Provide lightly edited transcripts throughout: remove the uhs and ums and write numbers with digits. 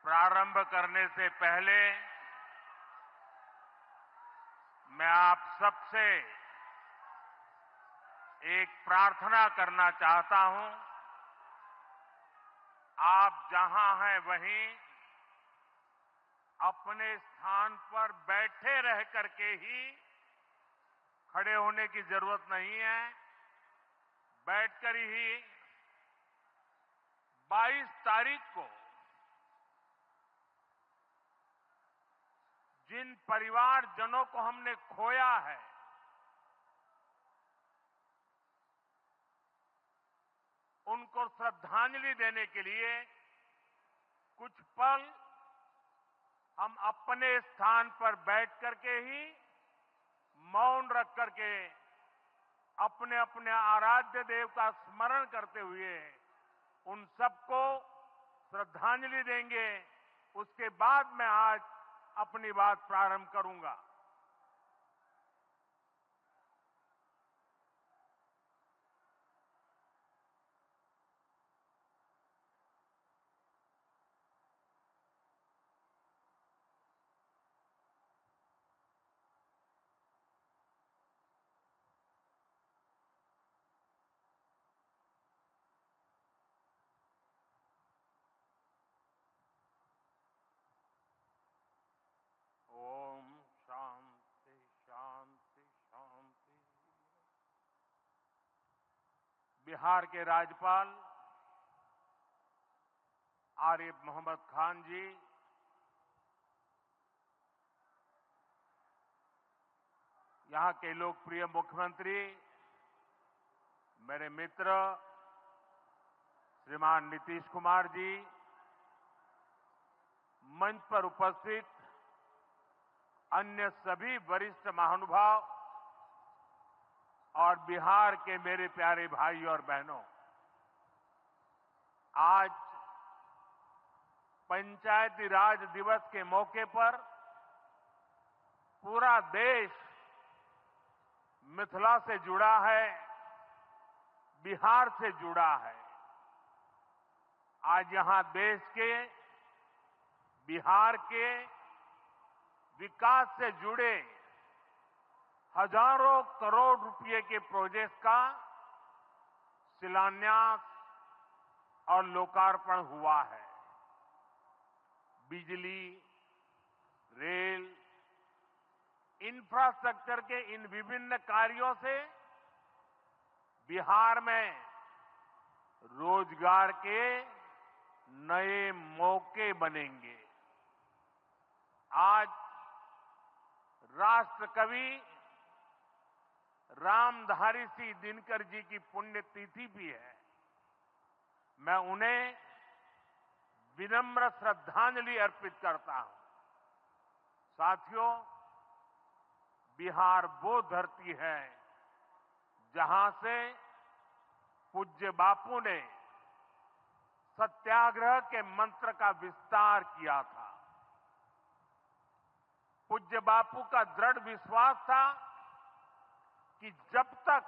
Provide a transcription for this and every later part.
प्रारंभ करने से पहले मैं आप सबसे एक प्रार्थना करना चाहता हूं। आप जहां हैं वहीं अपने स्थान पर बैठे रह करके ही खड़े होने की जरूरत नहीं है। बैठकर ही 22 तारीख को जिन परिवारजनों को हमने खोया है, उनको श्रद्धांजलि देने के लिए कुछ पल हम अपने स्थान पर बैठ करके ही मौन रख करके अपने अपने आराध्य देव का स्मरण करते हुए उन सबको श्रद्धांजलि देंगे। उसके बाद मैं आज अपनी बात प्रारंभ करूंगा। ओम शांति शांति शांति। बिहार के राज्यपाल आरिफ मोहम्मद खान जी, यहां के लोकप्रिय मुख्यमंत्री मेरे मित्र श्रीमान नीतीश कुमार जी, मंच पर उपस्थित अन्य सभी वरिष्ठ महानुभाव और बिहार के मेरे प्यारे भाई और बहनों, आज पंचायती राज दिवस के मौके पर पूरा देश मिथिला से जुड़ा है, बिहार से जुड़ा है। आज यहां देश के, बिहार के विकास से जुड़े हजारों करोड़ रुपए के प्रोजेक्ट का शिलान्यास और लोकार्पण हुआ है। बिजली, रेल, इंफ्रास्ट्रक्चर के इन विभिन्न कार्यों से बिहार में रोजगार के नए मौके बनेंगे। आज राष्ट्र कवि रामधारी सिंह दिनकर जी की पुण्यतिथि भी है। मैं उन्हें विनम्र श्रद्धांजलि अर्पित करता हूं। साथियों, बिहार वो धरती है जहां से पूज्य बापू ने सत्याग्रह के मंत्र का विस्तार किया था। पूज्य बापू का दृढ़ विश्वास था कि जब तक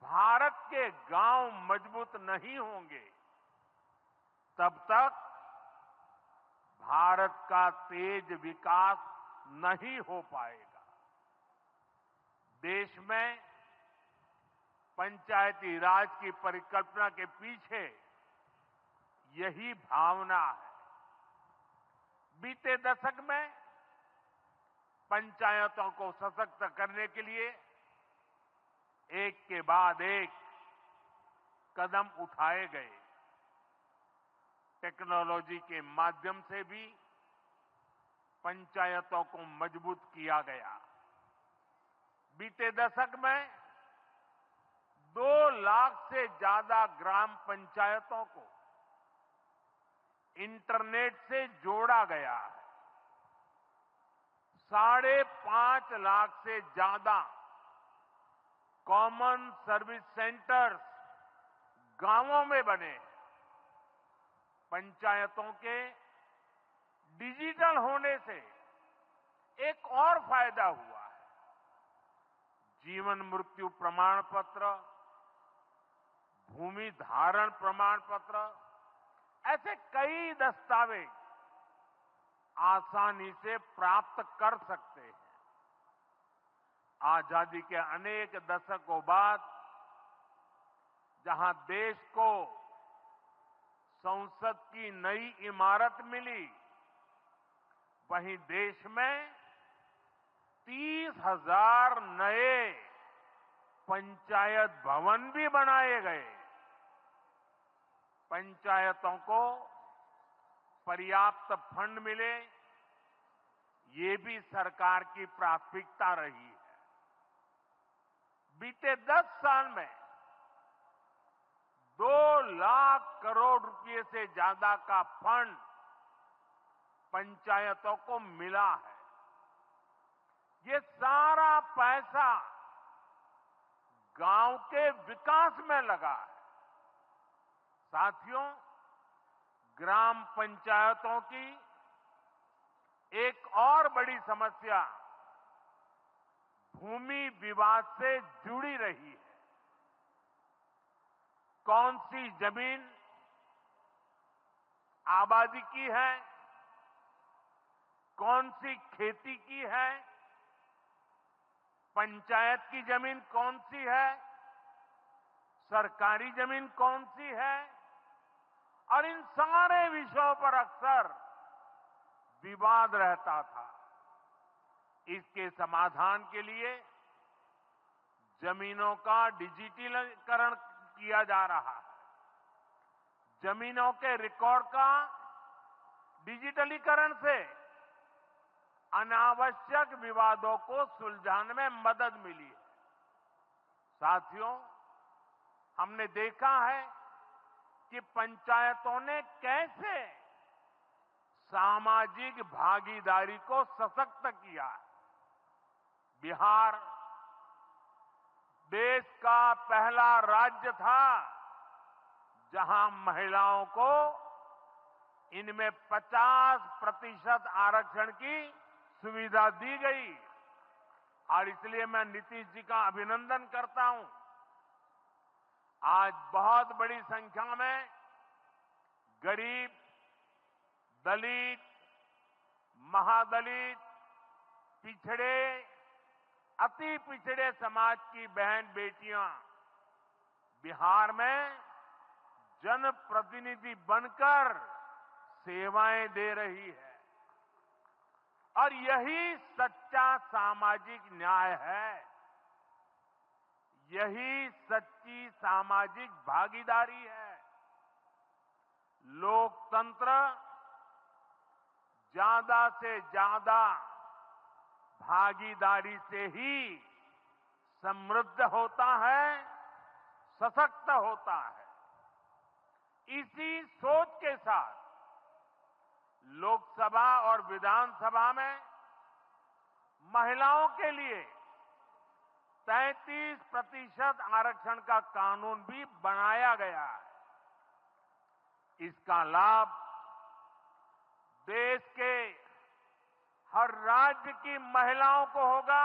भारत के गांव मजबूत नहीं होंगे, तब तक भारत का तेज विकास नहीं हो पाएगा। देश में पंचायती राज की परिकल्पना के पीछे यही भावना है। बीते दशक में पंचायतों को सशक्त करने के लिए एक के बाद एक कदम उठाए गए। टेक्नोलॉजी के माध्यम से भी पंचायतों को मजबूत किया गया। बीते दशक में 2 लाख से ज्यादा ग्राम पंचायतों को इंटरनेट से जोड़ा गया है। 5.5 लाख से ज्यादा कॉमन सर्विस सेंटर्स गांवों में बने। पंचायतों के डिजिटल होने से एक और फायदा हुआ है। जीवन मृत्यु प्रमाण पत्र, भूमि धारण प्रमाण पत्र, ऐसे कई दस्तावेज आसानी से प्राप्त कर सकते हैं। आजादी के अनेक दशकों बाद जहां देश को संसद की नई इमारत मिली, वहीं देश में 30,000 नए पंचायत भवन भी बनाए गए। पंचायतों को पर्याप्त फंड मिले, ये भी सरकार की प्राथमिकता रही है। बीते 10 साल में 2 लाख करोड़ रुपए से ज्यादा का फंड पंचायतों को मिला है। ये सारा पैसा गांव के विकास में लगा है। साथियों, ग्राम पंचायतों की एक और बड़ी समस्या भूमि विवाद से जुड़ी रही है। कौन सी जमीन आबादी की है, कौन सी खेती की है, पंचायत की जमीन कौन सी है, सरकारी जमीन कौन सी है, और इन सारे विषयों पर अक्सर विवाद रहता था। इसके समाधान के लिए जमीनों का डिजिटलीकरण किया जा रहा है। जमीनों के रिकॉर्ड का डिजिटलीकरण से अनावश्यक विवादों को सुलझाने में मदद मिली है। साथियों, हमने देखा है कि पंचायतों ने कैसे सामाजिक भागीदारी को सशक्त किया। बिहार देश का पहला राज्य था जहां महिलाओं को इनमें 50% आरक्षण की सुविधा दी गई, और इसलिए मैं नीतीश जी का अभिनंदन करता हूं। आज बहुत बड़ी संख्या में गरीब, दलित, महादलित, पिछड़े, अति पिछड़े समाज की बहन बेटियां बिहार में जनप्रतिनिधि बनकर सेवाएं दे रही है, और यही सच्चा सामाजिक न्याय है। यही सच्ची सामाजिक भागीदारी है। लोकतंत्र ज्यादा से ज्यादा भागीदारी से ही समृद्ध होता है, सशक्त होता है। इसी सोच के साथ लोकसभा और विधानसभा में महिलाओं के लिए 33% आरक्षण का कानून भी बनाया गया है। इसका लाभ देश के हर राज्य की महिलाओं को होगा।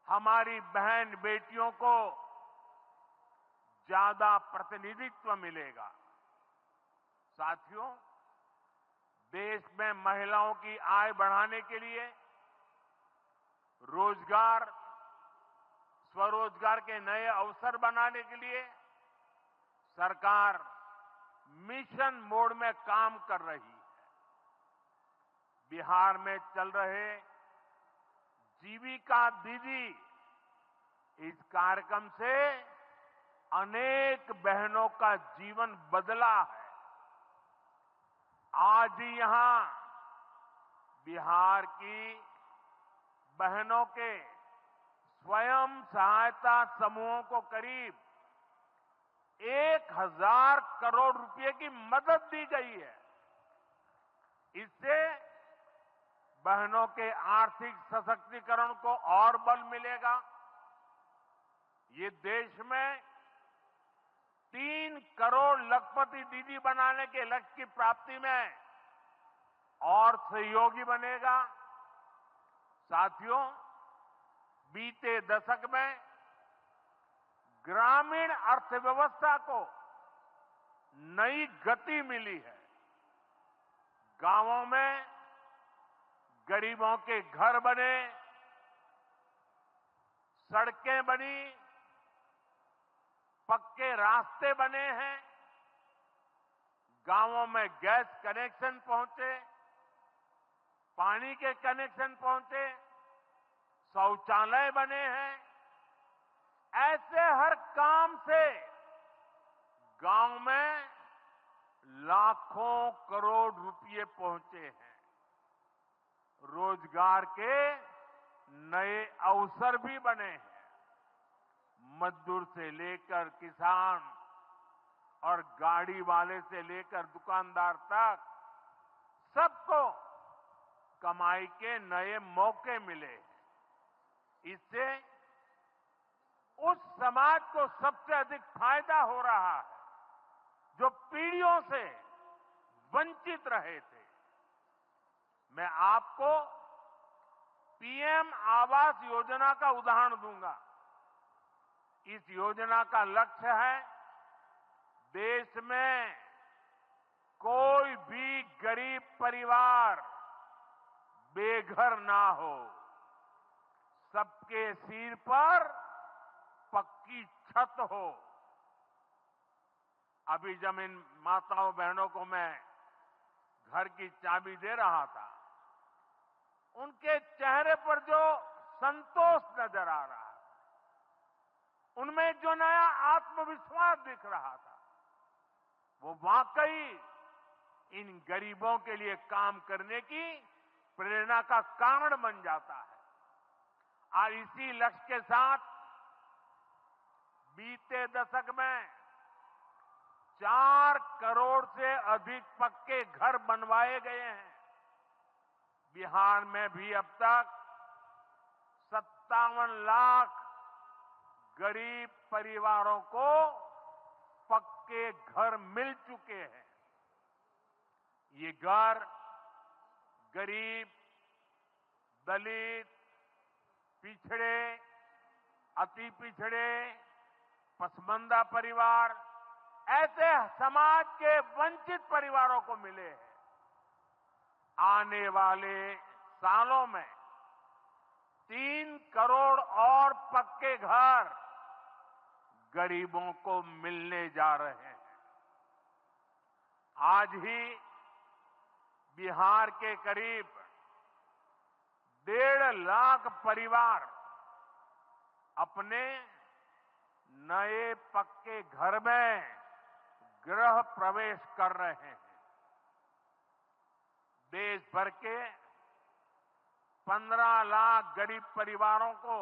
हमारी बहन बेटियों को ज्यादा प्रतिनिधित्व मिलेगा। साथियों, देश में महिलाओं की आय बढ़ाने के लिए रोजगार, स्वरोजगार के नए अवसर बनाने के लिए सरकार मिशन मोड में काम कर रही है। बिहार में चल रहे जीविका दीदी इस कार्यक्रम से अनेक बहनों का जीवन बदला है। आज ही यहां बिहार की बहनों के स्वयं सहायता समूहों को करीब 1,000 करोड़ रुपए की मदद दी गई है। इससे बहनों के आर्थिक सशक्तिकरण को और बल मिलेगा। ये देश में 3 करोड़ लखपति दीदी बनाने के लक्ष्य की प्राप्ति में और सहयोगी बनेगा। साथियों, बीते दशक में ग्रामीण अर्थव्यवस्था को नई गति मिली है। गांवों में गरीबों के घर बने, सड़कें बनी, पक्के रास्ते बने हैं, गांवों में गैस कनेक्शन पहुंचे, पानी के कनेक्शन पहुंचे, शौचालय बने हैं। ऐसे हर काम से गांव में लाखों करोड़ रुपए पहुंचे हैं। रोजगार के नए अवसर भी बने हैं। मजदूर से लेकर किसान और गाड़ी वाले से लेकर दुकानदार तक सबको कमाई के नए मौके मिले। इससे उस समाज को सबसे अधिक फायदा हो रहा है जो पीढ़ियों से वंचित रहे थे। मैं आपको पीएम आवास योजना का उदाहरण दूंगा। इस योजना का लक्ष्य है देश में कोई भी गरीब परिवार बेघर ना हो, सबके सिर पर पक्की छत हो। अभी जब इन माताओं बहनों को मैं घर की चाबी दे रहा था, उनके चेहरे पर जो संतोष नजर आ रहा था, उनमें जो नया आत्मविश्वास दिख रहा था, वो वाकई इन गरीबों के लिए काम करने की प्रेरणा का कारण बन जाता है। और इसी लक्ष्य के साथ बीते दशक में 4 करोड़ से अधिक पक्के घर बनवाए गए हैं। बिहार में भी अब तक 57 लाख गरीब परिवारों को पक्के घर मिल चुके हैं। ये घर गरीब, दलित, पिछड़े, अति पिछड़े, पसमानदा परिवार, ऐसे समाज के वंचित परिवारों को मिले हैं। आने वाले सालों में 3 करोड़ और पक्के घर गरीबों को मिलने जा रहे हैं। आज ही बिहार के करीब 1.5 लाख परिवार अपने नए पक्के घर में गृह प्रवेश कर रहे हैं। देश भर के 15 लाख गरीब परिवारों को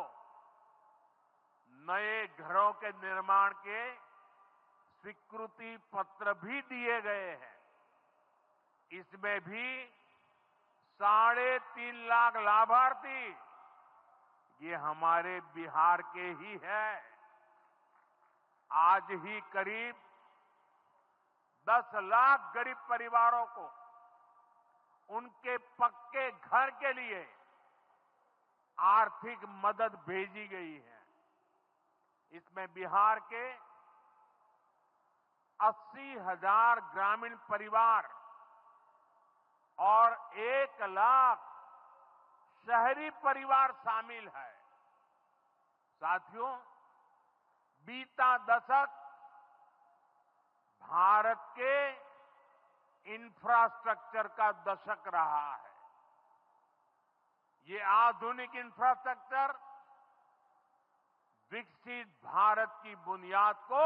नए घरों के निर्माण के स्वीकृति पत्र भी दिए गए हैं। इसमें भी 3.5 लाख लाभार्थी ये हमारे बिहार के ही हैं। आज ही करीब 10 लाख गरीब परिवारों को उनके पक्के घर के लिए आर्थिक मदद भेजी गई है। इसमें बिहार के 80,000 ग्रामीण परिवार और 1 लाख शहरी परिवार शामिल है। साथियों, बीता दशक भारत के इंफ्रास्ट्रक्चर का दशक रहा है। ये आधुनिक इंफ्रास्ट्रक्चर विकसित भारत की बुनियाद को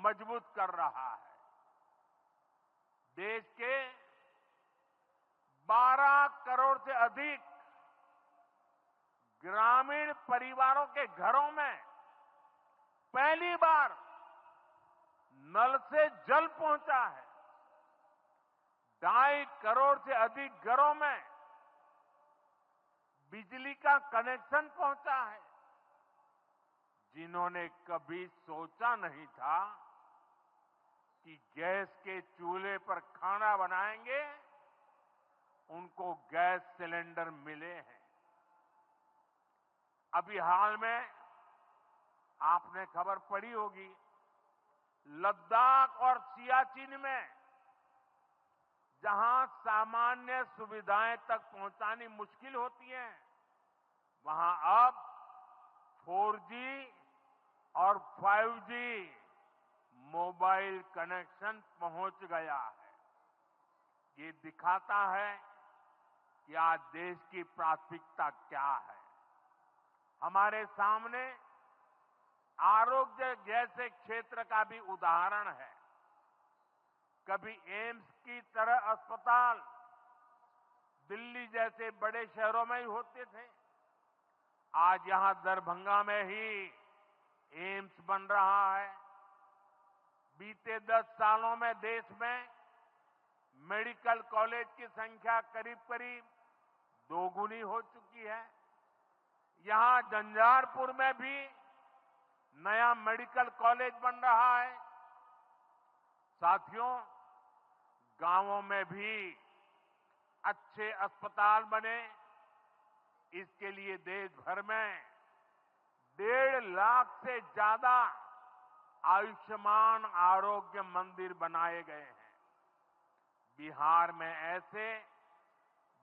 मजबूत कर रहा है। देश के 12 करोड़ से अधिक ग्रामीण परिवारों के घरों में पहली बार नल से जल पहुंचा है। 2.5 करोड़ से अधिक घरों में बिजली का कनेक्शन पहुंचा है। जिन्होंने कभी सोचा नहीं था कि गैस के चूल्हे पर खाना बनाएंगे, उनको गैस सिलेंडर मिले हैं। अभी हाल में आपने खबर पढ़ी होगी, लद्दाख और सियाचिन में जहां सामान्य सुविधाएं तक पहुंचानी मुश्किल होती है, वहां अब 4G और 5G मोबाइल कनेक्शन पहुंच गया है। ये दिखाता है कि आज देश की प्राथमिकता क्या है। हमारे सामने आरोग्य जैसे क्षेत्र का भी उदाहरण है। कभी एम्स की तरह अस्पताल दिल्ली जैसे बड़े शहरों में ही होते थे, आज यहां दरभंगा में ही एम्स बन रहा है। बीते 10 सालों में देश में मेडिकल कॉलेज की संख्या करीब करीब दोगुनी हो चुकी है। यहां झंझारपुर में भी नया मेडिकल कॉलेज बन रहा है। साथियों, गांवों में भी अच्छे अस्पताल बने, इसके लिए देश भर में 1.5 लाख से ज्यादा आयुष्मान आरोग्य मंदिर बनाए गए हैं। बिहार में ऐसे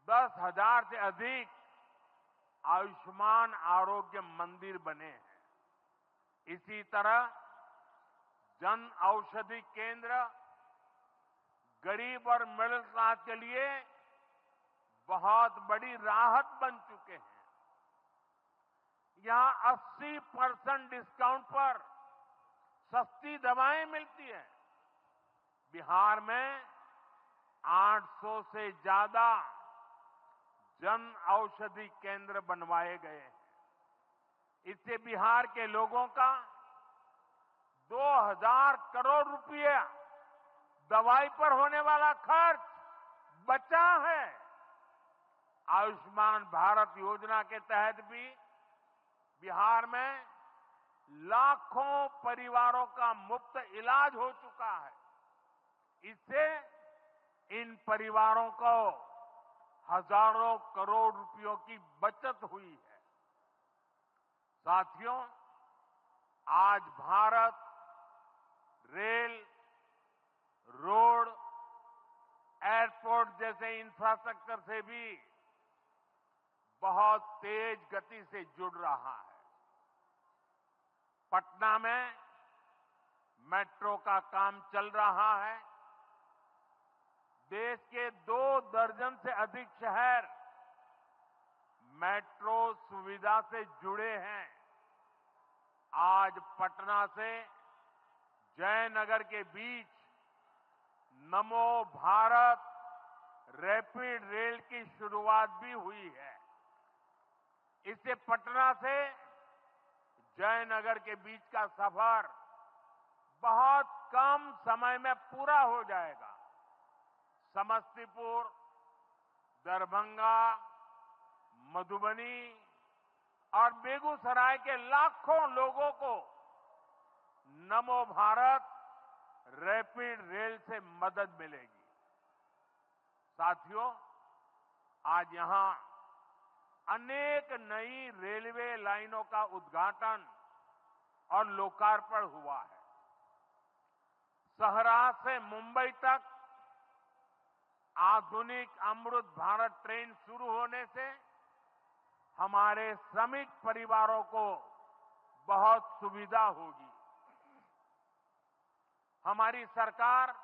10,000 से अधिक आयुष्मान आरोग्य मंदिर बने हैं। इसी तरह जन औषधि केंद्र गरीब और मिडिल क्लास के लिए बहुत बड़ी राहत बन चुके हैं। यहां 80% डिस्काउंट पर सस्ती दवाएं मिलती हैं। बिहार में 800 से ज्यादा जन औषधि केंद्र बनवाए गए हैं। इससे बिहार के लोगों का 2,000 करोड़ रुपया दवाई पर होने वाला खर्च बचा है। आयुष्मान भारत योजना के तहत भी बिहार में लाखों परिवारों का मुफ्त इलाज हो चुका है। इससे इन परिवारों को हजारों करोड़ रुपयों की बचत हुई है। साथियों, आज भारत रेल, रोड, एयरपोर्ट जैसे इंफ्रास्ट्रक्चर से भी बहुत तेज गति से जुड़ रहा है। पटना में मेट्रो का काम चल रहा है। देश के 2 दर्जन से अधिक शहर मेट्रो सुविधा से जुड़े हैं। आज पटना से जयनगर के बीच नमो भारत रैपिड रेल की शुरुआत भी हुई है। इससे पटना से जयनगर के बीच का सफर बहुत कम समय में पूरा हो जाएगा। समस्तीपुर, दरभंगा, मधुबनी और बेगूसराय के लाखों लोगों को नमो भारत रैपिड रेल से मदद मिलेगी। साथियों, आज यहां अनेक नई रेलवे लाइनों का उद्घाटन और लोकार्पण हुआ है। सहरा से मुंबई तक आधुनिक अमृत भारत ट्रेन शुरू होने से हमारे श्रमिक परिवारों को बहुत सुविधा होगी। हमारी सरकार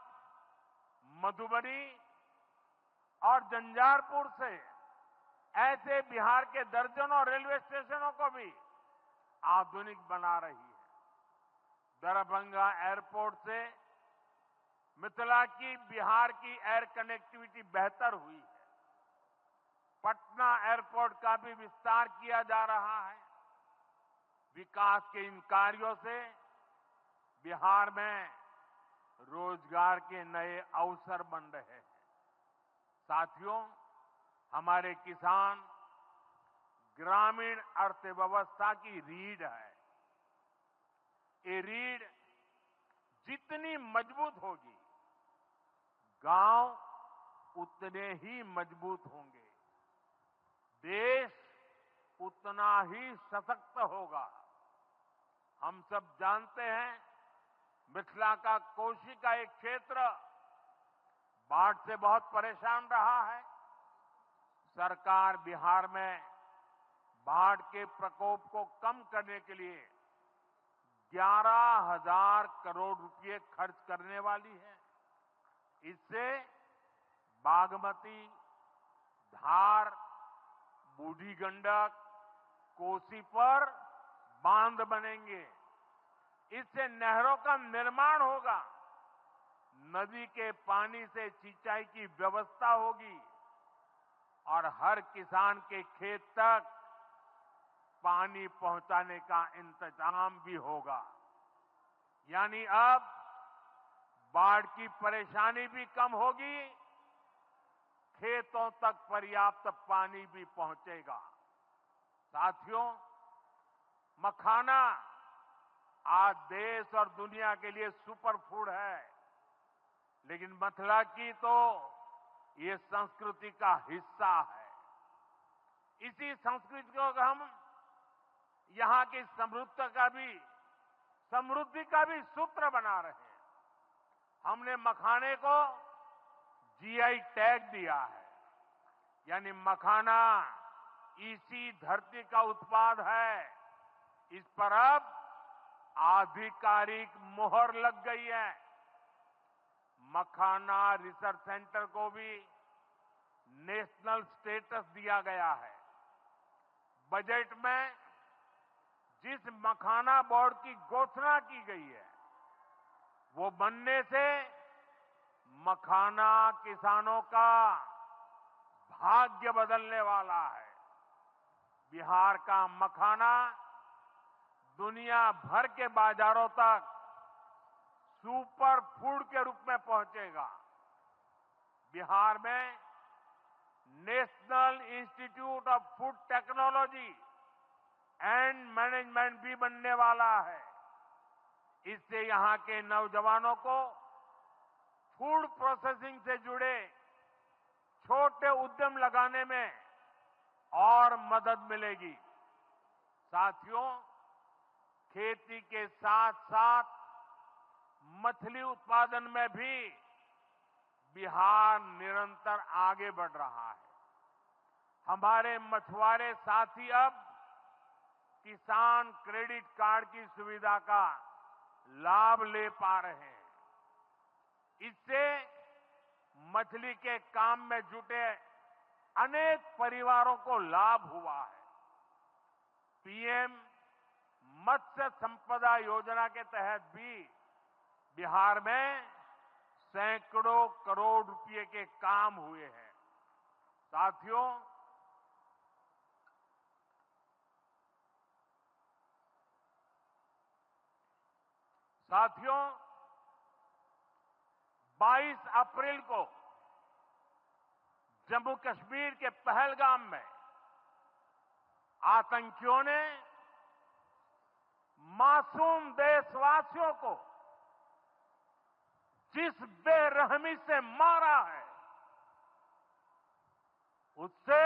मधुबनी और झंझारपुर से ऐसे बिहार के दर्जनों रेलवे स्टेशनों को भी आधुनिक बना रही है। दरभंगा एयरपोर्ट से मिथिला की बिहार की एयर कनेक्टिविटी बेहतर हुई है। पटना एयरपोर्ट का भी विस्तार किया जा रहा है। विकास के इन कार्यों से बिहार में रोजगार के नए अवसर बन रहे हैं। साथियों, हमारे किसान ग्रामीण अर्थव्यवस्था की रीढ़ है। ये रीढ़ जितनी मजबूत होगी, गांव उतने ही मजबूत होंगे, देश उतना ही सशक्त होगा। हम सब जानते हैं मिथिला का कोशी का एक क्षेत्र बाढ़ से बहुत परेशान रहा है। सरकार बिहार में बाढ़ के प्रकोप को कम करने के लिए 11,000 करोड़ रुपए खर्च करने वाली है। इससे बागमती, धार, बूढ़ी गंडक, कोसी पर बांध बनेंगे। इससे नहरों का निर्माण होगा, नदी के पानी से सिंचाई की व्यवस्था होगी और हर किसान के खेत तक पानी पहुंचाने का इंतजाम भी होगा। यानी अब बाढ़ की परेशानी भी कम होगी, खेतों तक पर्याप्त पानी भी पहुंचेगा। साथियों, मखाना आज देश और दुनिया के लिए सुपर फूड है, लेकिन मिथिला की तो ये संस्कृति का हिस्सा है। इसी संस्कृति को हम यहां की समृद्धि का भी सूत्र बना रहे हैं। हमने मखाने को जीआई टैग दिया है, यानी मखाना इसी धरती का उत्पाद है। इस पर अब आधिकारिक मोहर लग गई है। मखाना रिसर्च सेंटर को भी नेशनल स्टेटस दिया गया है। बजट में जिस मखाना बोर्ड की घोषणा की गई है, वो बनने से मखाना किसानों का भाग्य बदलने वाला है। बिहार का मखाना दुनिया भर के बाजारों तक सुपर फूड के रूप में पहुंचेगा। बिहार में national institute of food technology and management भी बनने वाला है। इससे यहां के नौजवानों को फूड प्रोसेसिंग से जुड़े छोटे उद्यम लगाने में और मदद मिलेगी। साथियों, खेती के साथ साथ मछली उत्पादन में भी बिहार निरंतर आगे बढ़ रहा है। हमारे मछुआरे साथी अब किसान क्रेडिट कार्ड की सुविधा का लाभ ले पा रहे हैं। इससे मछली के काम में जुटे अनेक परिवारों को लाभ हुआ है। पीएम मत्स्य संपदा योजना के तहत भी बिहार में सैकड़ों करोड़ रुपए के काम हुए हैं। साथियों, साथियों 22 अप्रैल को जम्मू कश्मीर के पहलगाम में आतंकियों ने मासूम देशवासियों को जिस बेरहमी से मारा है, उससे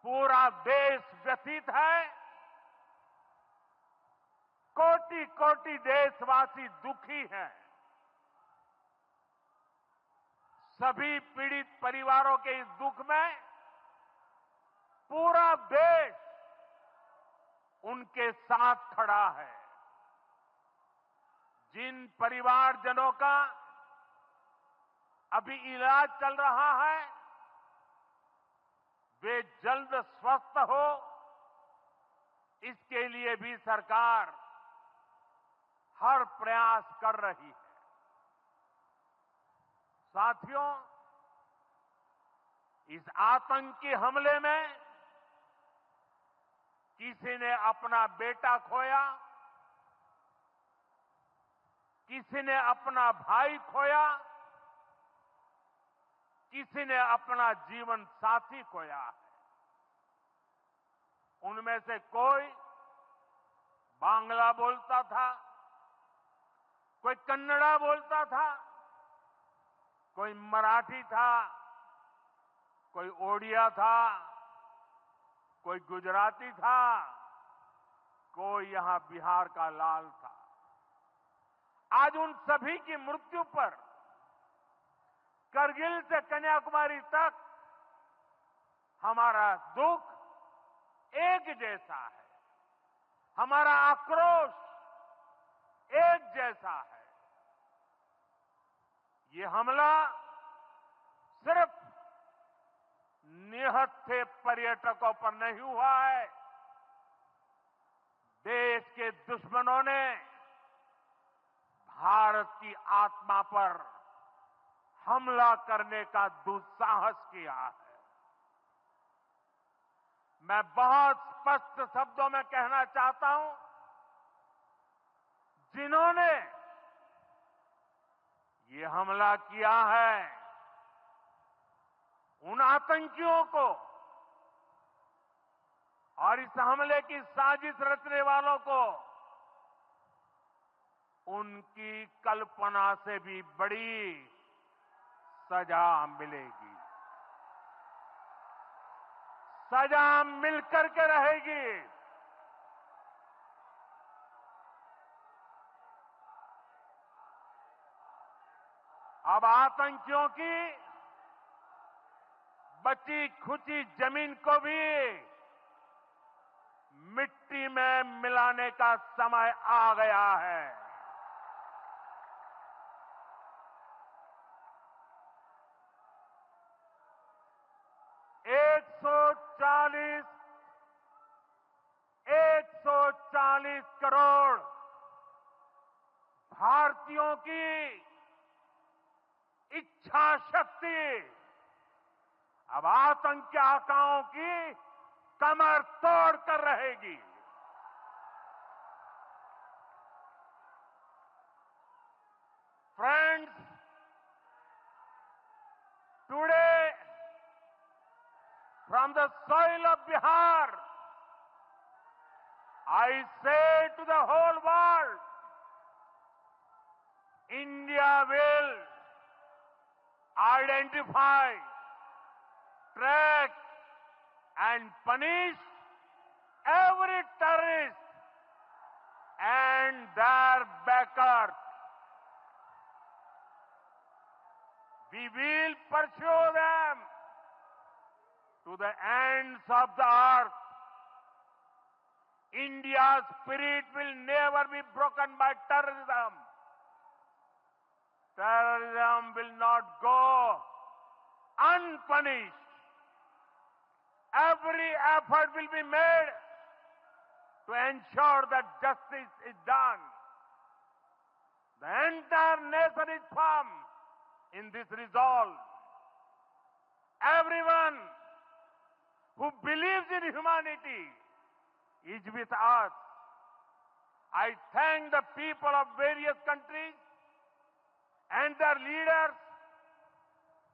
पूरा देश व्यथित है। कोटि कोटि देशवासी दुखी हैं। सभी पीड़ित परिवारों के इस दुख में पूरा देश उनके साथ खड़ा है। जिन परिवारजनों का अभी इलाज चल रहा है, वे जल्द स्वस्थ हो, इसके लिए भी सरकार हर प्रयास कर रही है। साथियों, इस आतंकी हमले में किसी ने अपना बेटा खोया, किसी ने अपना भाई खोया, किसी ने अपना जीवन साथी खोया है। उनमें से कोई बांग्ला बोलता था, कोई कन्नड़ा बोलता था, कोई मराठी था, कोई ओडिया था, कोई गुजराती था, कोई यहां बिहार का लाल था। आज उन सभी की मृत्यु पर करगिल से कन्याकुमारी तक हमारा दुख एक जैसा है, हमारा आक्रोश एक जैसा है। ये हमला सिर्फ निहत्थे पर्यटकों पर नहीं हुआ है, देश के दुश्मनों ने भारत की आत्मा पर हमला करने का दुस्साहस किया है। मैं बहुत स्पष्ट शब्दों में कहना चाहता हूं, जिन्होंने ये हमला किया है, उन आतंकियों को और इस हमले की साजिश रचने वालों को उनकी कल्पना से भी बड़ी सजा मिलेगी, सजा मिलकर के रहेगी। अब आतंकियों की बची खुची जमीन को भी मिट्टी में मिलाने का समय आ गया है। एक सौ चालीस करोड़ भारतीयों की इच्छा शक्ति अब आतंकी आकाओं की कमर तोड़ कर रहेगी। Friends, today from the soil of Bihar, I say to the whole world, India will identify, track and punish every terrorist and their backers. We will pursue them to the ends of the earth. India's spirit will never be broken by terrorism. Terrorism will not go unpunished. Every effort will be made to ensure that justice is done. The entire nation is firm in this resolve. Everyone who believes in humanity is with us. I thank the people of various countries and their leaders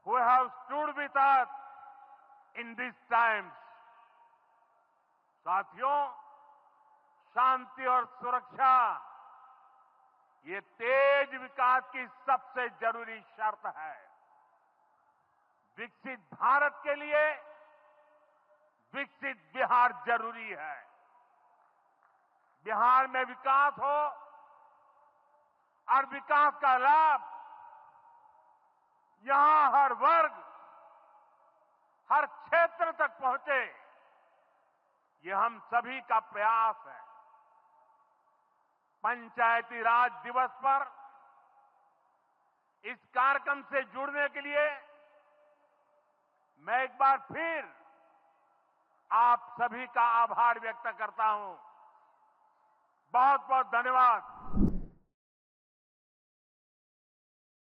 who have stood with us in these times. साथियों, शांति और सुरक्षा ये तेज विकास की सबसे जरूरी शर्त है। विकसित भारत के लिए विकसित बिहार जरूरी है। बिहार में विकास हो और विकास का लाभ यहां हर वर्ग, हर क्षेत्र तक पहुंचे, ये हम सभी का प्रयास है। पंचायती राज दिवस पर इस कार्यक्रम से जुड़ने के लिए मैं एक बार फिर आप सभी का आभार व्यक्त करता हूं। बहुत बहुत धन्यवाद।